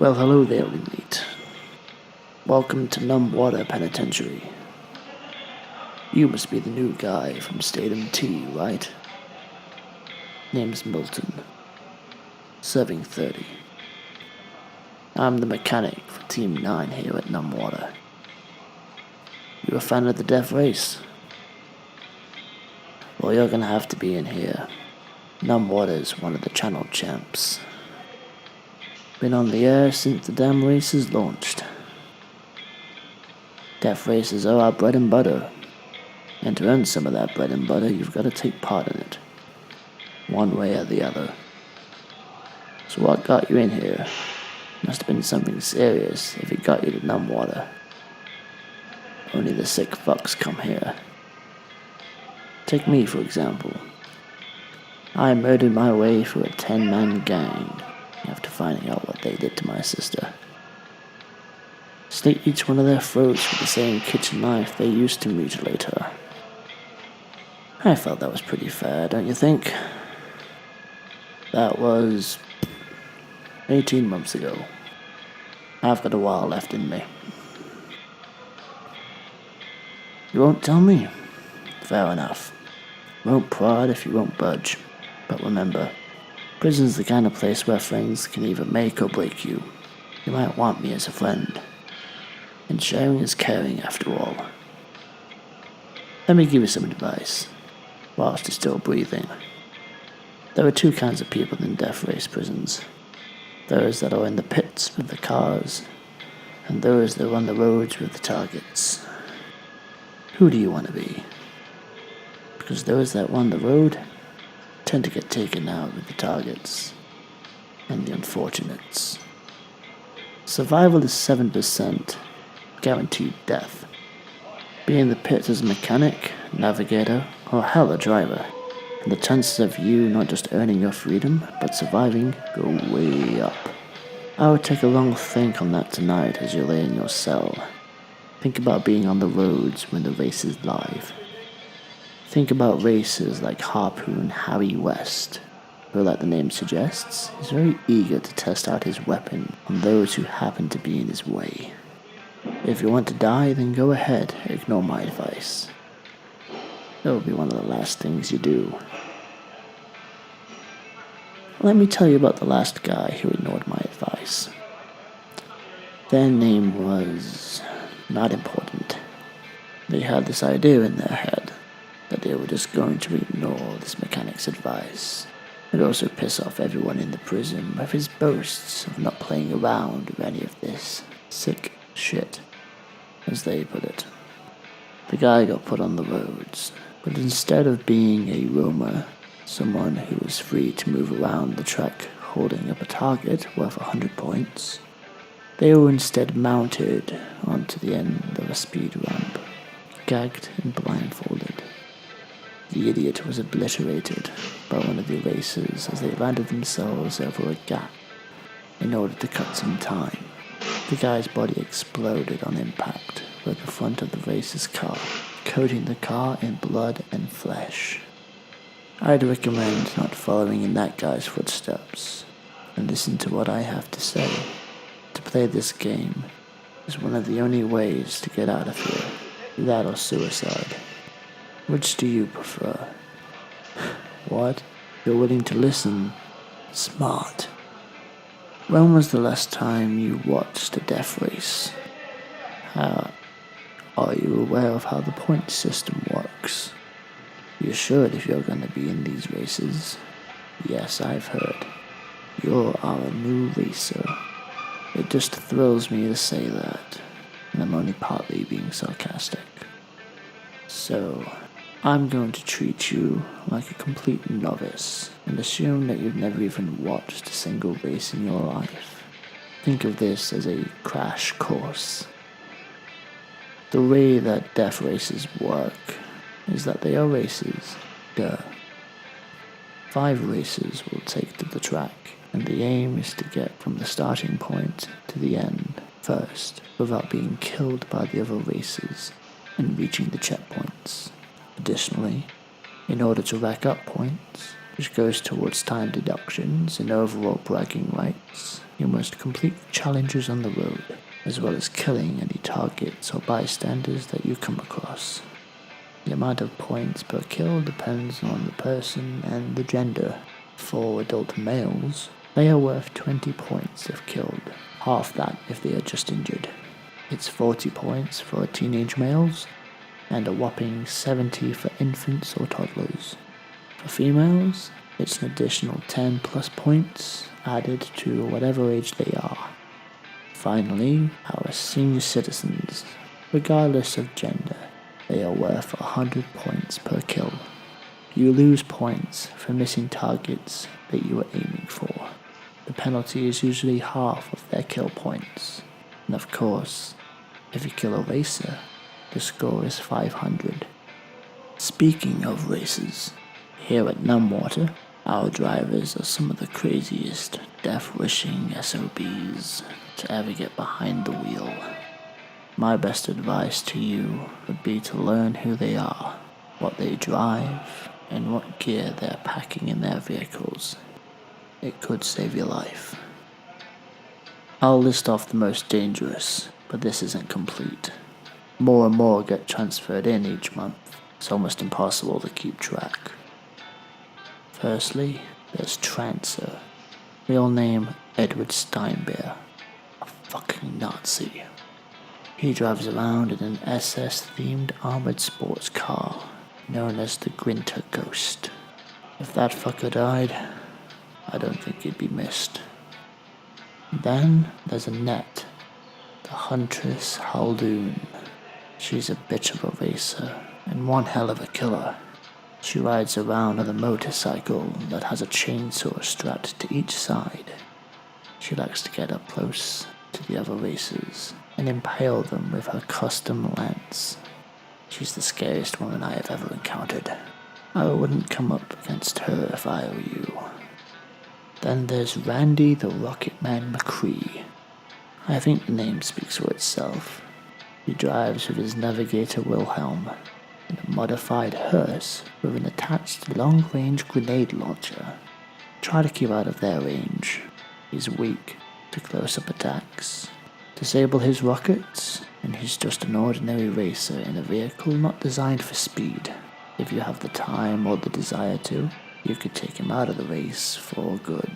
Well, hello there, inmate. Welcome to Numbwater Penitentiary. You must be the new guy from Stadium T, right? Name's Milton. Serving 30. I'm the mechanic for Team 9 here at Numbwater. You a fan of the Deathrace? Well, you're gonna have to be in here. Numbwater's one of the channel champs. Been on the air since the damn races launched. Death races are our bread and butter, and to earn some of that bread and butter, you've got to take part in it, one way or the other. So what got you in here? Must have been something serious if it got you to Numbwater. Only the sick fucks come here. Take me, for example. I murdered my way through a 10-man gang after finding out what they did to my sister. Slit each one of their throats with the same kitchen knife they used to mutilate her. I felt that was pretty fair, don't you think? That was 18 months ago. I've got a while left in me. You won't tell me? Fair enough. Won't prod if you won't budge. But remember, prison's the kind of place where friends can either make or break you. You might want me as a friend. And sharing is caring after all. Let me give you some advice, whilst you're still breathing. There are two kinds of people in Deathrace prisons. Those that are in the pits with the cars, and those that run the roads with the targets. Who do you want to be? Because those that run the road tend to get taken out with the targets and the unfortunates. Survival is 7%, guaranteed death. Be in the pit as a mechanic, navigator, or hell a driver, and the chances of you not just earning your freedom, but surviving go way up. I would take a long think on that tonight as you lay in your cell. Think about being on the roads when the race is live. Think about racers like Harpoon Harry West, who, like the name suggests, is very eager to test out his weapon on those who happen to be in his way. If you want to die, then go ahead, ignore my advice. That will be one of the last things you do. Let me tell you about the last guy who ignored my advice. Their name was not important. They had this idea in their head that they were just going to ignore this mechanic's advice. It also piss off everyone in the prison with his boasts of not playing around with any of this sick shit, as they put it. The guy got put on the roads, but instead of being a roamer, someone who was free to move around the track holding up a target worth 100 points, they were instead mounted onto the end of a speed ramp, gagged and blindfolded. The idiot was obliterated by one of the racers as they landed themselves over a gap in order to cut some time. The guy's body exploded on impact with the front of the racer's car, coating the car in blood and flesh. I'd recommend not following in that guy's footsteps and listen to what I have to say. To play this game is one of the only ways to get out of here, that or suicide. Which do you prefer? What? You're willing to listen? Smart. When was the last time you watched a death race? Are you aware of how the point system works? You should if you're going to be in these races. Yes, I've heard. You are a new racer. It just thrills me to say that, and I'm only partly being sarcastic. So, I'm going to treat you like a complete novice and assume that you've never even watched a single race in your life. Think of this as a crash course. The way that death races work is that they are races. 5 racers will take to the track, and the aim is to get from the starting point to the end first without being killed by the other racers and reaching the checkpoints. Additionally, in order to rack up points, which goes towards time deductions and overall bragging rights. You must complete challenges on the road, as well as killing any targets or bystanders that you come across. The amount of points per kill depends on the person and the gender. For adult males, they are worth 20 points if killed, half that if they are just injured. It's 40 points for teenage males, and a whopping 70 for infants or toddlers. For females, it's an additional 10 plus points added to whatever age they are. Finally, our senior citizens, regardless of gender, they are worth 100 points per kill. You lose points for missing targets that you were aiming for. The penalty is usually half of their kill points. And of course, if you kill a racer, the score is 500. Speaking of races, here at Numbwater, our drivers are some of the craziest, death-wishing SOBs to ever get behind the wheel. My best advice to you would be to learn who they are, what they drive, and what gear they're packing in their vehicles. It could save your life. I'll list off the most dangerous, but this isn't complete. More and more get transferred in each month. It's almost impossible to keep track. Firstly, there's Trancer, real name Edward Steinbeer, a fucking Nazi. He drives around in an SS-themed armored sports car known as the Grinter Ghost. If that fucker died, I don't think he'd be missed. Then there's Annette, the Huntress Haldoon. She's a bitch of a racer and one hell of a killer. She rides around on a motorcycle that has a chainsaw strapped to each side. She likes to get up close to the other racers and impale them with her custom lance. She's the scariest woman I have ever encountered. I wouldn't come up against her if I were you. Then there's Randy the Rocket Man McCree. I think the name speaks for itself. He drives with his navigator Wilhelm in a modified hearse with an attached long-range grenade launcher. Try to keep out of their range. He's weak to close-up attacks. Disable his rockets, and he's just an ordinary racer in a vehicle not designed for speed. If you have the time or the desire to, you could take him out of the race for good.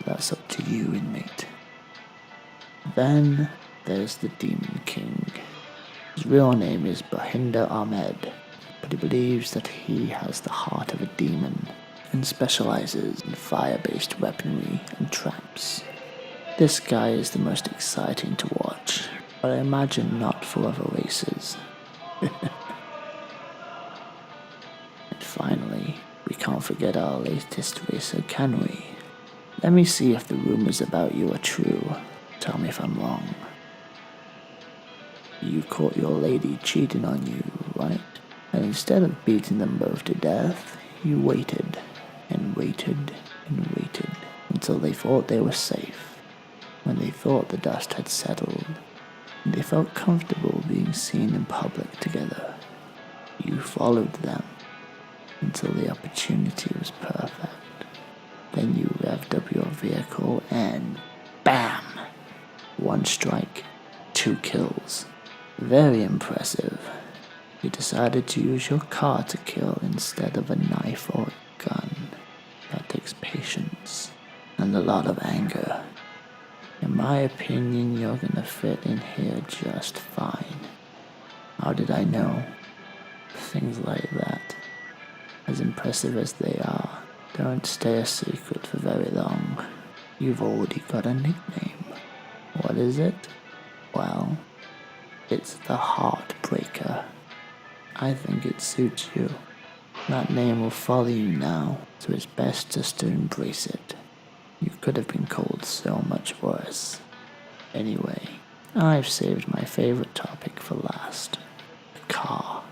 That's up to you, inmate. Then there's the Demon King. His real name is Bahinder Ahmed, but he believes that he has the heart of a demon and specializes in fire-based weaponry and traps. This guy is the most exciting to watch, but I imagine not for other races. And finally, we can't forget our latest racer, can we? Let me see if the rumors about you are true. Tell me if I'm wrong. You caught your lady cheating on you, right? And instead of beating them both to death, you waited and waited and waited until they thought they were safe. When they thought the dust had settled, and they felt comfortable being seen in public together, you followed them until the opportunity was perfect. Then you revved up your vehicle and BAM! 1 strike, 2 kills. Very impressive. You decided to use your car to kill instead of a knife or a gun. That takes patience and a lot of anger. In my opinion, you're gonna fit in here just fine. How did I know? Things like that, as impressive as they are, don't stay a secret for very long. You've already got a nickname. What is it? Well, it's the Heartbreaker. I think it suits you. That name will follow you now, so it's best just to embrace it. You could have been called so much worse. Anyway, I've saved my favorite topic for last. The car.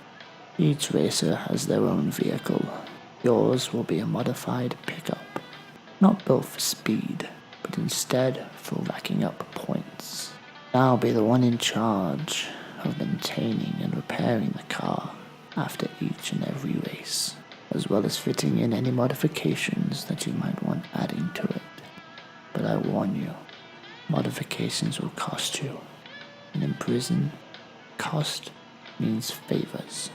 Each racer has their own vehicle. Yours will be a modified pickup. Not built for speed, but instead for racking up points. I'll be the one in charge of maintaining and repairing the car after each and every race. as well as fitting in any modifications that you might want adding to it. But I warn you, modifications will cost you. And in prison, cost means favors.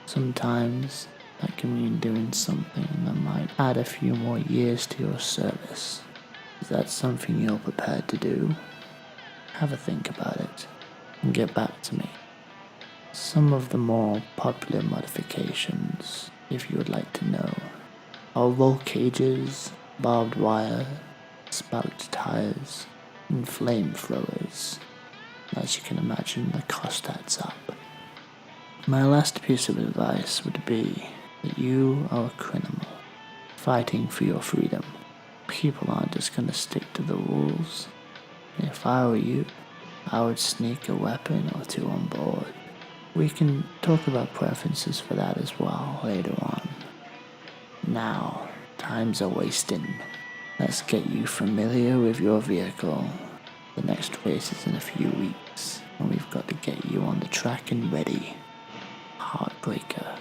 Sometimes that can mean doing something that might add a few more years to your service. Is that something you're prepared to do? Have a think about it and get back to me. Some of the more popular modifications, if you would like to know, are roll cages, barbed wire, spout tires, and flamethrowers. As you can imagine, the cost adds up. My last piece of advice would be that you are a criminal, fighting for your freedom. People aren't just gonna stick to the rules. If I were you, I would sneak a weapon or two on board. We can talk about preferences for that as well later on. Now, times are wasting. Let's get you familiar with your vehicle. The next race is in a few weeks, and we've got to get you on the track and ready. Heartbreaker.